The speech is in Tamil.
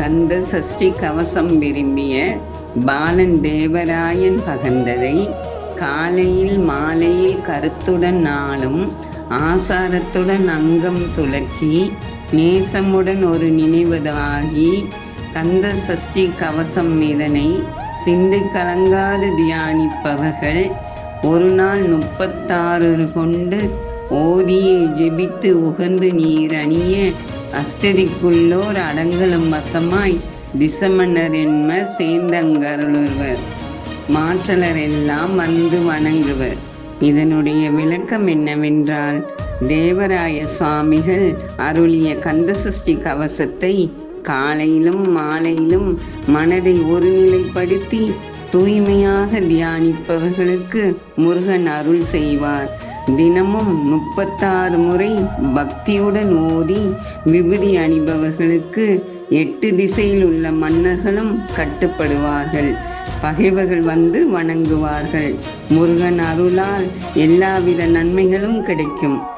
கந்த சஷ்டி கவசம் விரும்பிய பாலன் தேவராயன் பகர்ந்ததை காலையில் மாலையில் கருத்துடன் நாளும் ஆசாரத்துடன் அங்கம் துலக்கி நேசமுடன் ஒரு நினைவதாகி கந்த சஷ்டி கவசம் இதனை சிந்தை கலங்காது தியானிப்பவர்கள் ஒரு நாள் 36 கொண்டு ஓதியை ஜெபித்து உகந்து நீர் அணிய அஷ்டதிக்குள்ளோர் அடங்கலும் வசமாய் திசமன்னர் என்ம சேர்ந்தங்கருள்வர் மாற்றலர் எல்லாம் வந்து வணங்குவர். இதனுடைய விளக்கம் என்னவென்றால், தேவராய சுவாமிகள் அருளிய கந்தசஷ்டி கவசத்தை காலையிலும் மாலையிலும் மனதை ஒருநிலைப்படுத்தி தூய்மையாக தியானிப்பவர்களுக்கு முருகன் அருள் செய்வார். தினமும் 36 முறை பக்தியுடன் ஓதி விபூதி அணிபவர்களுக்கு 8 திசையில் உள்ள மன்னர்களும் கட்டுப்படுவார்கள். பகைவர்கள் வந்து வணங்குவார்கள். முருகன் அருளால் எல்லாவித நன்மைகளும் கிடைக்கும்.